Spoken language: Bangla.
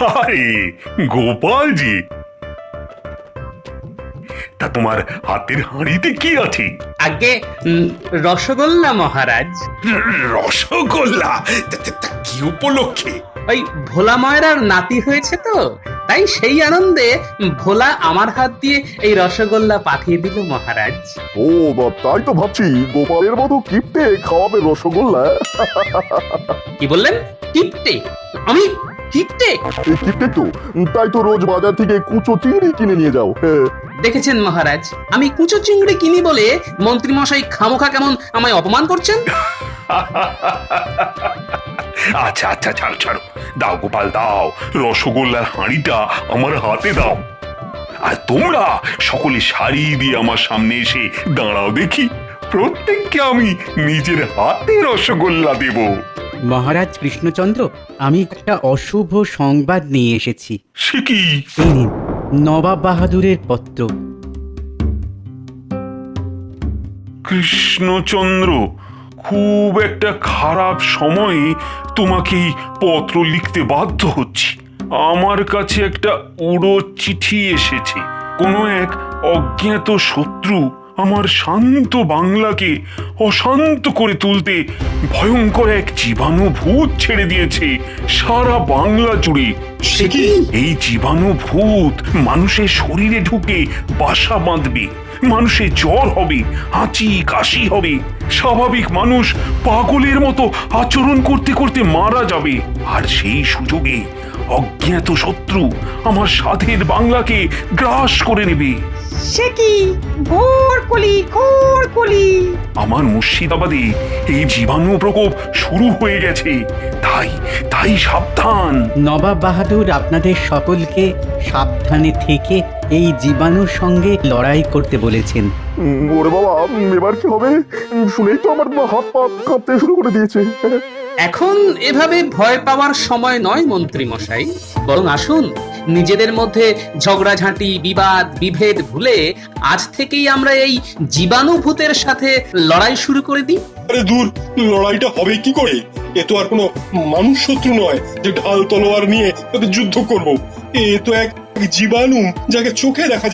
আরে গোপালজি, তা তোমার হাতের হাঁড়িতে কি আছে? আগে রসগোল্লা মহারাজ। রসগোল্লা? তা কি উপলক্ষে? ওই ভোলা ময়রার নাতি হয়েছে তো, তাই সেই আনন্দে ভোলা আমার হাত দিয়ে এই রসগোল্লা পাঠিয়ে দিল মহারাজ। ও তাই তো ভাবছি গোপালের মতো কিপটে খাওয়াবে রসগোল্লা। কি বললেন? কিপটে? আমি কিপটে? এই কিপটে তো, তাই তো রোজ বাজার থেকে কুচো চিংড়ি কিনে নিয়ে যাও। দেখেছেন মহারাজ, আমি কুচো চিংড়ি কিনি বলে মন্ত্রী মশাই খামোখা কেমন আমায় অপমান করছেন। আচ্ছা আচ্ছা, ছাড়ো ছাড়ো, দাও গোপাল দাও, রসগোল্লার হাঁড়িটা আমার হাতে দাও। আর তোমরা সকলে সারি দিয়ে আমার সামনে এসে দাঁড়াও দেখি, প্রত্যেককে আমি নিজের হাতে রসগোল্লা দেব। মহারাজ কৃষ্ণচন্দ্র, আমি একটা অশুভ সংবাদ নিয়ে এসেছি। সে কি? এই নিন, নবাব বাহাদুরের পত্র। কৃষ্ণচন্দ্র, খুব একটা খারাপ সময়ে তোমাকে এই পত্র লিখতে বাধ্য হচ্ছি। আমার কাছে একটা উড়ো চিঠি এসেছে। কোনো এক অজ্ঞাত শত্রু আমার শান্ত বাংলাকে অশান্ত করে তুলতে ভয়ঙ্কর এক জীবাণু ভূত ছেড়ে দিয়েছে সারা বাংলা জুড়ে। সে কি? এই জীবাণু ভূত মানুষের শরীরে ঢুকে বাসা বাঁধবে, মানুষের জ্বর হবে, হাঁচি কাশি হবে, স্বাভাবিক মানুষ পাগলের মতো আচরণ করতে করতে মারা যাবে। আর সেই সুযোগে অজ্ঞাত শত্রু আমার সাধের বাংলাকে গ্রাস করে নেবে। সে কি? ঘোর কলি। আমার মুর্শিদাবাদে এই জীবাণু প্রকোপ শুরু হয়ে গেছে, তাই তাই সাবধান। নবাব বাহাদুর আপনাদের সকলকে সাবধানে থেকে এই জীবাণুর সঙ্গে লড়াই করতে বলেছেন। ওরে বাবা, এবার কি হবে? শুনেই তো আমার হাত পা কাঁপতে শুরু করে দিয়েছে। এখন এভাবে ভয় পাওয়ার সময় নয় মন্ত্রী মশাই, বরং আসুন নিজেদের মধ্যে ঝগড়াঝাঁটি বিবাদ বিভেদ ভুলে আজ থেকেই আমরা এই জীবাণু ভূতের সাথে লড়াই শুরু করে দিই। আরে দূর, লড়াইটা হবে কি করে? এ তো আর কোনো মানুষ শত্রু নয় যে ঢাল তলোয়ার নিয়ে তাদের যুদ্ধ করব। এ তো এক জীবাণু, যাকে চোখে দেখা